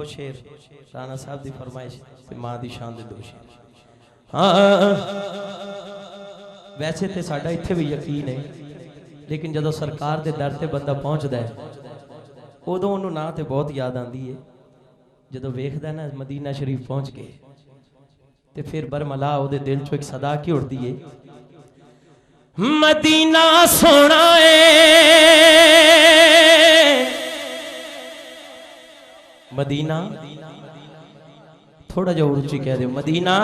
शेर राणा साहब की फरमाइश ते मां की शान दे 2 शेर। हाँ वैसे तो साडा इत्थे भी यकीन है, लेकिन जदों सरकार के दर से बंदा पहुँचता है उदों उन्होंने ना तो बहुत याद आती है, जदों वेखदा ना मदीना शरीफ पहुँच के ते फिर बरमला उहदे दिल चो एक सदा की उड़ती है, मदीना सोना है मदीना। थोड़ा जो उच्ची कह दो, मदीना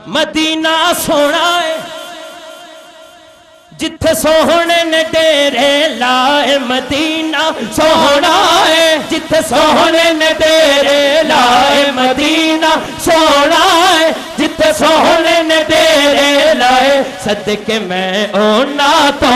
मदीना सोना है जिथे सोहने ने डेरे लाए, मदीना सोहना है जिथे सोहने ने डेरे लाए, मदीना सोहना है जिथे सोहने ने डेरे लाए। सदके मैं ओना तो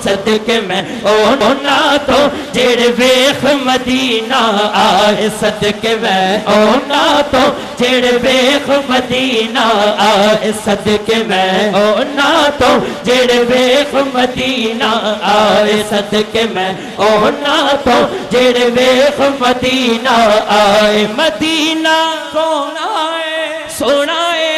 सदके मैं ओना तो जेड़े वेख मदीना आए, सदके मैं ओना तो जेड़े वेख मदीना आए, सदके मैं ओना तो जेड़े वेख मदीना आए, सदके मैं ओना तो जेड़े वेख मदीना आए। मदीना सोना है सोना है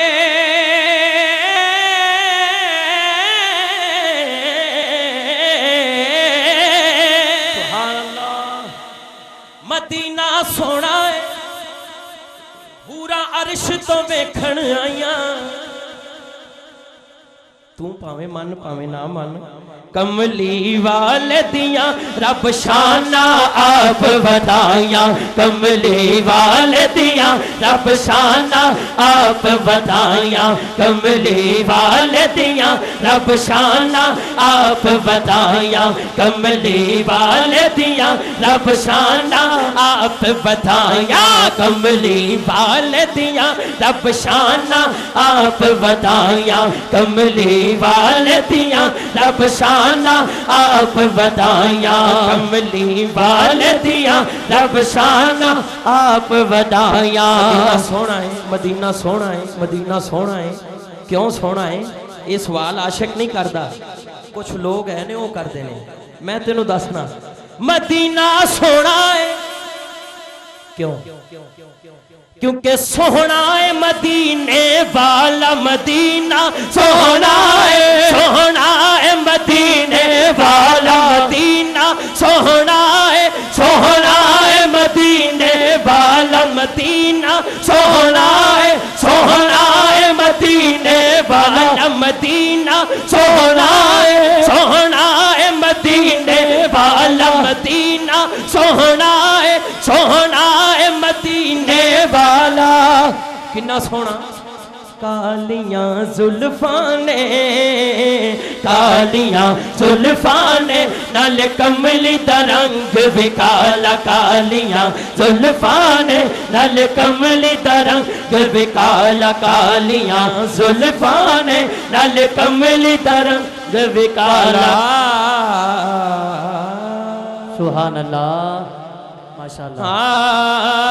मदीना सोना है, पूरा अर्श तो वेखण आईया, तू भावे मन भावे ना मन। कमली वाले दिया रब शाना आप बताया, कमली वाले दिया रब शाना आप बताया, कमली वाले दिया रब शाना आप बताया, कमली वाले दिया रब शाना आप बताया, कमली वाले दिया रब शाना आप बताया, कमली वाले दिया रब शाना आप बताया, कमली वाले दिया रब शाना आप बताया। सोना है मदीना सोना है मदीना सोना है, क्यों सोना है ये सवाल आशिक नहीं करता, कुछ लोग है ने वो करते ने, मैं तेनू दसना मदीना सोना है क्यों, क्योंकि सोहना है मदीने वाला, मदीना सोहना है सोहना है मदीने वाला, मदीना सोहना है मदीने वाला, मदीना सोहना है मदीने वाला, मदीना सोहना है मदीने वाला, मदीना सोहना है मदीने वाला। कितना सोना कालियां जुल्फाने कालियां जुल्फाने नाल कमली दा रंग भी काला, कालियां जुल्फाने नाल कमली दा रंग भी काला, कालियां जुल्फाने नाल कमली दा रंग भी काला। सुभान अल्लाह माशाअल्लाह।